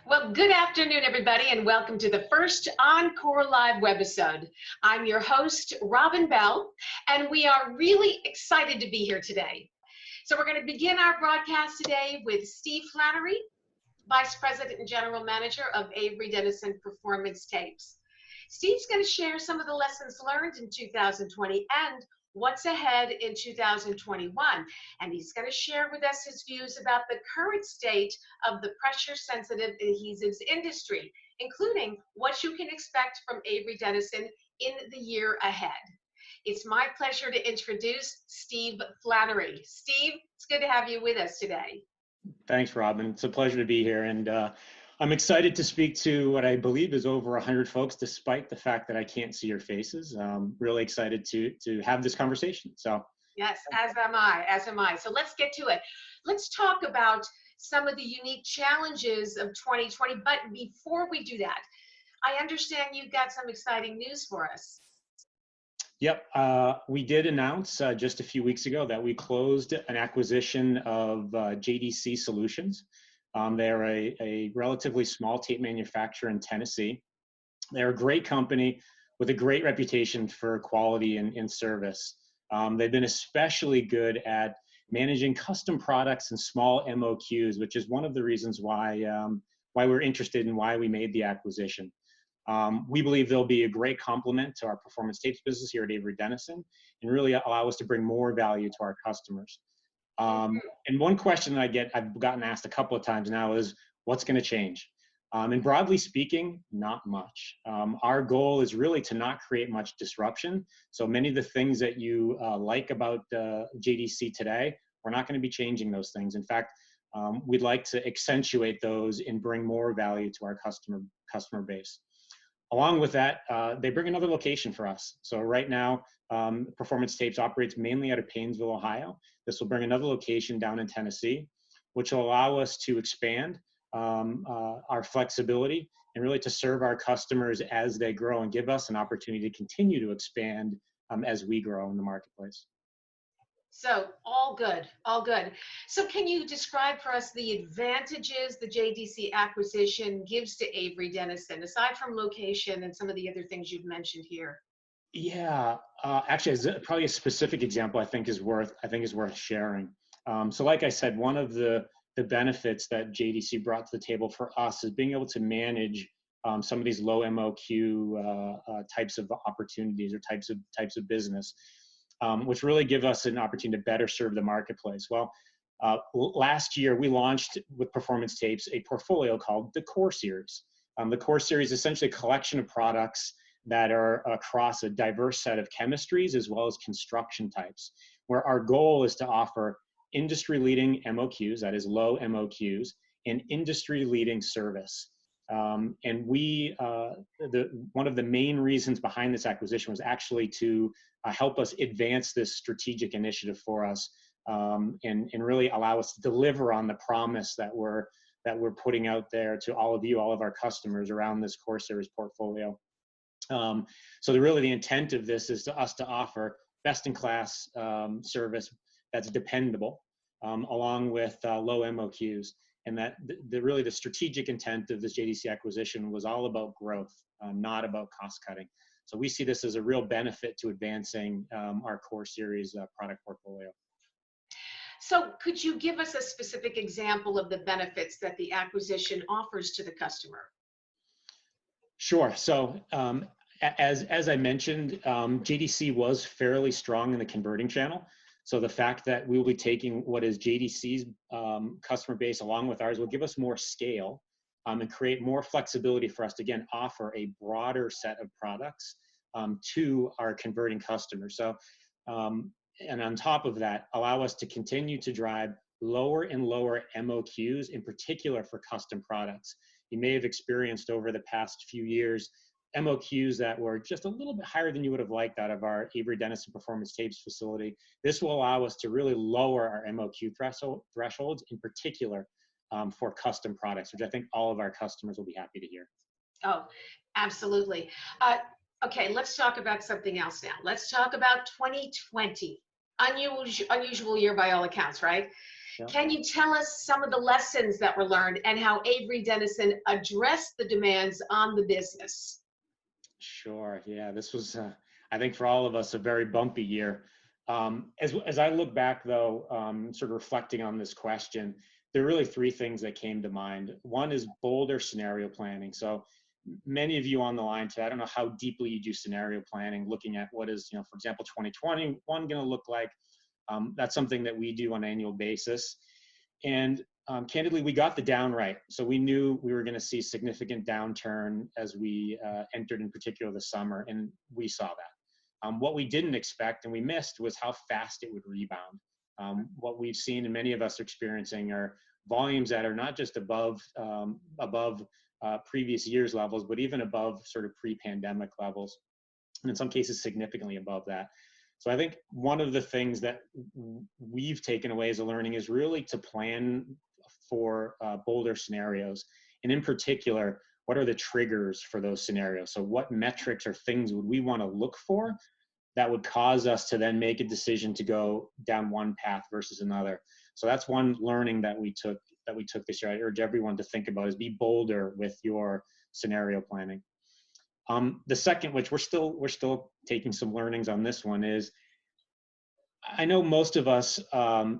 Well, good afternoon, everybody, and welcome to the first OnCore Live webisode. I'm your host, Robin Bell, and we are really excited to be here today. So we're going to begin our broadcast today with Steve Flannery, Vice President and General Manager of Avery Dennison Performance Tapes. Steve's going to share some of the lessons learned in 2020 and what's ahead in 2021. And he's going to share with us his views about the current state of the pressure-sensitive adhesives industry, including what you can expect from Avery Dennison in the year ahead. It's my pleasure to introduce Steve Flannery. Steve, it's good to have you with us today. Thanks, Robin. It's a pleasure to be here. And I'm excited to speak to what I believe is over 100 folks, despite the fact that I can't see your faces. Really excited to have this conversation. So yes, as am I. So let's get to it. Let's talk about some of the unique challenges of 2020. But before we do that, I understand you've got some exciting news for us. Yep, we did announce just a few weeks ago that we closed an acquisition of JDC Solutions. They're a relatively small tape manufacturer in Tennessee. They're a great company with a great reputation for quality and service. They've been especially good at managing custom products and small MOQs, which is one of the reasons why we're interested and why we made the acquisition. We believe they'll be a great complement to our performance tapes business here at Avery Dennison and really allow us to bring more value to our customers. And one question that I've gotten asked a couple of times now is, what's going to change? And broadly speaking, not much. Our goal is really to not create much disruption. So many of the things that you like about JDC today, we're not going to be changing those things. In fact, we'd like to accentuate those and bring more value to our customer base. Along with that, they bring another location for us. So right now, Performance Tapes operates mainly out of Paynesville, Ohio. This will bring another location down in Tennessee, which will allow us to expand our flexibility and really to serve our customers as they grow and give us an opportunity to continue to expand as we grow in the marketplace. So all good, all good. So can you describe for us the advantages the JDC acquisition gives to Avery Dennison, aside from location and some of the other things you've mentioned here? Yeah, actually, probably a specific example I think is worth sharing. So like I said, one of the benefits that JDC brought to the table for us is being able to manage some of these low MOQ types of opportunities or types of business. Which really give us an opportunity to better serve the marketplace. Well, last year we launched with Performance Tapes a portfolio called the Core Series. The Core Series is essentially a collection of products that are across a diverse set of chemistries as well as construction types, where our goal is to offer industry-leading MOQs, that is low MOQs, and industry-leading service. And one of the main reasons behind this acquisition was actually to help us advance this strategic initiative for us and really allow us to deliver on the promise that we're putting out there to all of you, all of our customers around this Core Series portfolio. So really the intent of this is to offer best-in-class service that's dependable along with low MOQs. And that really the strategic intent of this JDC acquisition was all about growth, not about cost cutting. So we see this as a real benefit to advancing our Core Series product portfolio. So could you give us a specific example of the benefits that the acquisition offers to the customer? Sure. So as I mentioned, JDC was fairly strong in the converting channel. So the fact that we will be taking what is JDC's customer base along with ours will give us more scale and create more flexibility for us to, again, offer a broader set of products to our converting customers. So, and on top of that, allow us to continue to drive lower and lower MOQs, in particular for custom products. You may have experienced over the past few years MOQs that were just a little bit higher than you would have liked out of our Avery Dennison Performance Tapes facility. This will allow us to really lower our MOQ thresholds, in particular for custom products, which I think all of our customers will be happy to hear. Oh, absolutely. Okay, let's talk about something else now. Let's talk about 2020. Unusual year by all accounts, right? Yeah. Can you tell us some of the lessons that were learned and how Avery Dennison addressed the demands on the business? Sure. Yeah, this was, I think, for all of us, a very bumpy year. As I look back, though, sort of reflecting on this question, there are really three things that came to mind. One is bolder scenario planning. So many of you on the line today, I don't know how deeply you do scenario planning, looking at what is, for example, 2021 going to look like. That's something that we do on an annual basis. And candidly, we got the down right. So we knew we were going to see significant downturn as we entered, in particular, the summer, and we saw that. What we didn't expect and we missed was how fast it would rebound. What we've seen, and many of us are experiencing, are volumes that are not just above previous years' levels, but even above sort of pre-pandemic levels, and in some cases significantly above that. So I think one of the things that we've taken away as a learning is really to plan for bolder scenarios. And in particular, what are the triggers for those scenarios? So what metrics or things would we want to look for that would cause us to then make a decision to go down one path versus another? So that's one learning that we took this year. I urge everyone to think about is be bolder with your scenario planning. The second, which we're still taking some learnings on this one, is I know most of us,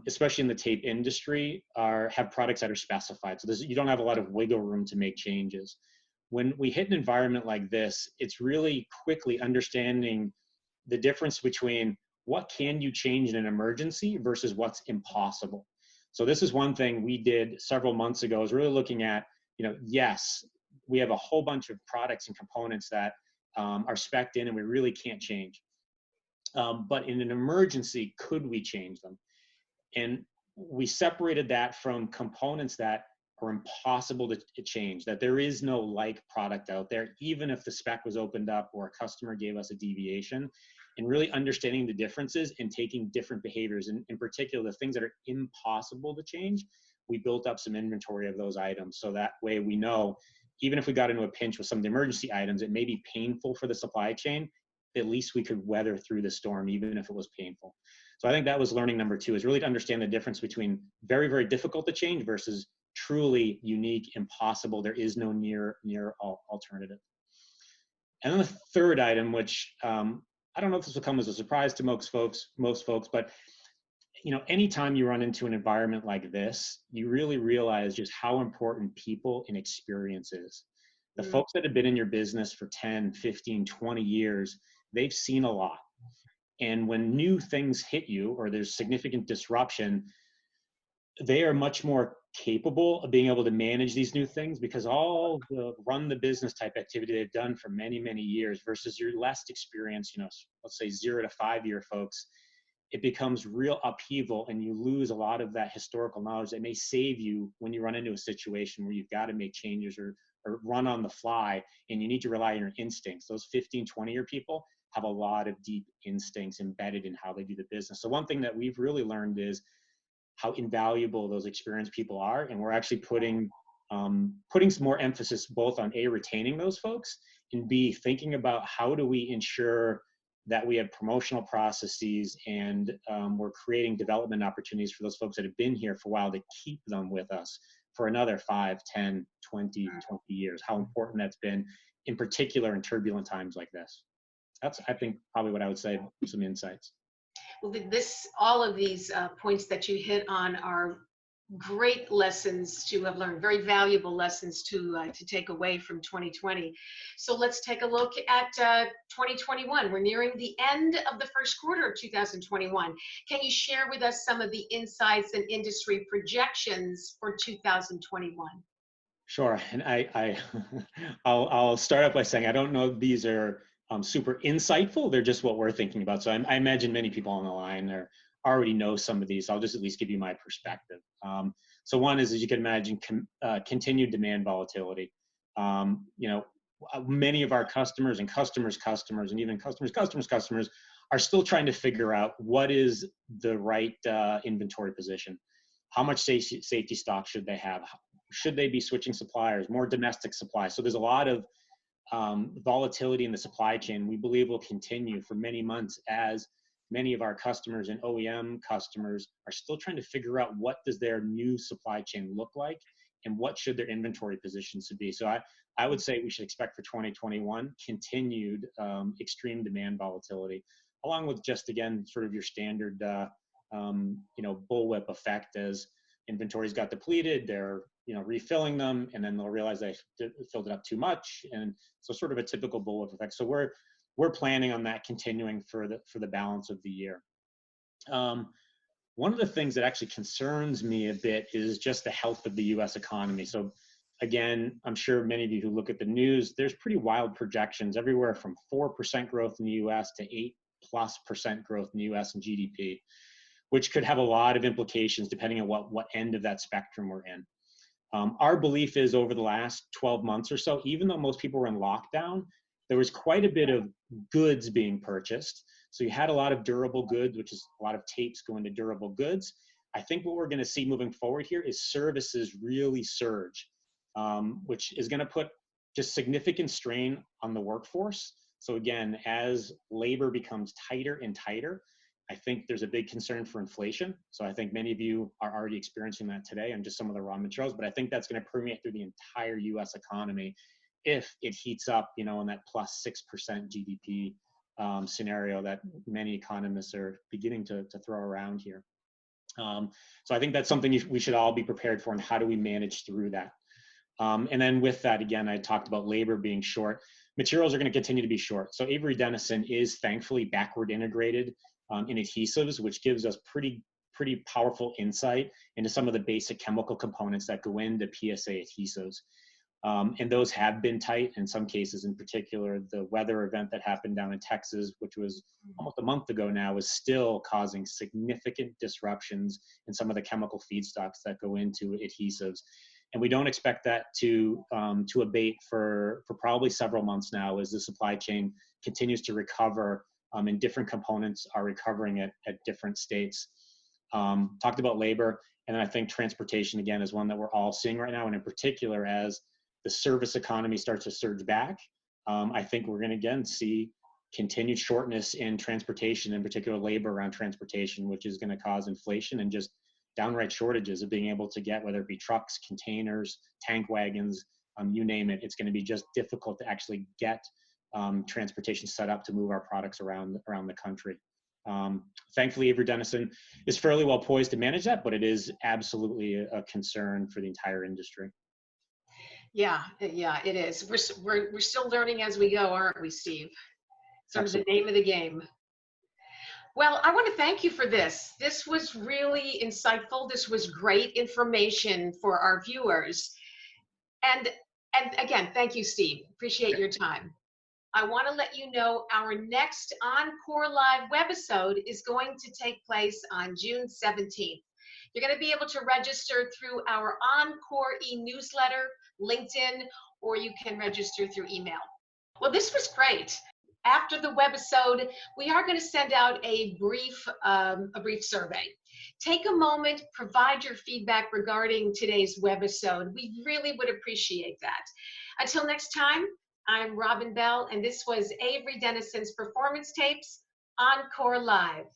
especially in the tape industry, have products that are specified. So you don't have a lot of wiggle room to make changes. When we hit an environment like this, it's really quickly understanding the difference between what can you change in an emergency versus what's impossible. So this is one thing we did several months ago, is really looking at, yes, we have a whole bunch of products and components that are spec'd in and we really can't change. But in an emergency, could we change them? And we separated that from components that are impossible to change, that there is no like product out there, even if the spec was opened up or a customer gave us a deviation, and really understanding the differences and taking different behaviors. And in particular, the things that are impossible to change, we built up some inventory of those items. So that way we know, even if we got into a pinch with some of the emergency items, it may be painful for the supply chain, at least we could weather through the storm, even if it was painful. So I think that was learning number two, is really to understand the difference between very, very difficult to change versus truly unique, impossible. There is no near alternative. And then the third item, which I don't know if this will come as a surprise to most folks, but anytime you run into an environment like this, you really realize just how important people and experience is. The folks that have been in your business for 10, 15, 20 years, they've seen a lot. And when new things hit you or there's significant disruption, they are much more capable of being able to manage these new things, because all the run the business type activity they've done for many, many years versus your less experienced, let's say 0 to 5 year folks, it becomes real upheaval and you lose a lot of that historical knowledge that may save you when you run into a situation where you've got to make changes or run on the fly and you need to rely on your instincts. Those 15, 20-year people have a lot of deep instincts embedded in how they do the business. So one thing that we've really learned is how invaluable those experienced people are. And we're actually putting some more emphasis both on A, retaining those folks, and B, thinking about how do we ensure that we have promotional processes and we're creating development opportunities for those folks that have been here for a while to keep them with us for another 5, 10, 20 years. How important that's been, in particular in turbulent times like this. That's, I think, probably what I would say, some insights. Well, all of these points that you hit on are great lessons to have learned, very valuable lessons to take away from 2020. So let's take a look at 2021. We're nearing the end of the first quarter of 2021. Can you share with us some of the insights and industry projections for 2021? Sure, and I'll start out by saying I don't know if these are super insightful. They're just what we're thinking about. So I imagine many people on the line already know some of these. I'll just at least give you my perspective. So one is, as you can imagine, continued demand volatility. Many of our customers and customers' customers and even customers' are still trying to figure out what is the right inventory position. How much safety stock should they have? Should they be switching suppliers, more domestic supply? So there's a lot of volatility in the supply chain we believe will continue for many months as many of our customers and OEM customers are still trying to figure out what does their new supply chain look like and what should their inventory positions to be. So I would say we should expect for 2021 continued extreme demand volatility, along with just, again, sort of your standard bullwhip effect. As inventories got depleted, they're refilling them, and then they'll realize they filled it up too much, and so sort of a typical bullwhip effect. So we're planning on that continuing for the balance of the year. One of the things that actually concerns me a bit is just the health of the U.S. economy. So again, I'm sure many of you who look at the news, there's pretty wild projections, everywhere from 4% growth in the U.S. to 8+% growth in the U.S. in GDP, which could have a lot of implications depending on what end of that spectrum we're in. Our belief is over the last 12 months or so, even though most people were in lockdown, there was quite a bit of goods being purchased. So you had a lot of durable goods, which is a lot of tapes going to durable goods. I think what we're going to see moving forward here is services really surge, which is going to put just significant strain on the workforce. So again, as labor becomes tighter and tighter, I think there's a big concern for inflation. So I think many of you are already experiencing that today on just some of the raw materials, but I think that's going to permeate through the entire US economy if it heats up, in that +6% GDP scenario that many economists are beginning to throw around here. So I think that's something we should all be prepared for, and how do we manage through that? And then with that, again, I talked about labor being short. Materials are going to continue to be short. So Avery Dennison is thankfully backward integrated in adhesives, which gives us pretty powerful insight into some of the basic chemical components that go into PSA adhesives. And those have been tight in some cases. In particular, the weather event that happened down in Texas, which was almost a month ago now, is still causing significant disruptions in some of the chemical feedstocks that go into adhesives. And we don't expect that to abate for probably several months now, as the supply chain continues to recover, and different components are recovering at different states. Talked about labor, and then I think transportation, again, is one that we're all seeing right now. And in particular, as the service economy starts to surge back, I think we're going to again see continued shortness in transportation, in particular labor around transportation, which is going to cause inflation and just downright shortages of being able to get, whether it be trucks, containers, tank wagons, you name it. It's going to be just difficult to actually get transportation set up to move our products around the country. Thankfully, Avery Dennison is fairly well poised to manage that, but it is absolutely a concern for the entire industry. Yeah, it is. We're still learning as we go, aren't we, Steve? Sort of the name of the game. Well, I want to thank you for this. This was really insightful. This was great information for our viewers. And again, thank you, Steve. Appreciate your time. I want to let you know our next OnCore Live webisode is going to take place on June 17th. You're going to be able to register through our OnCore e-newsletter, LinkedIn, or you can register through email. Well, this was great. After the webisode, we are going to send out a brief survey. Take a moment, provide your feedback regarding today's webisode. We really would appreciate that. Until next time, I'm Robin Bell, and this was Avery Dennison's Performance Tapes, OnCore Live.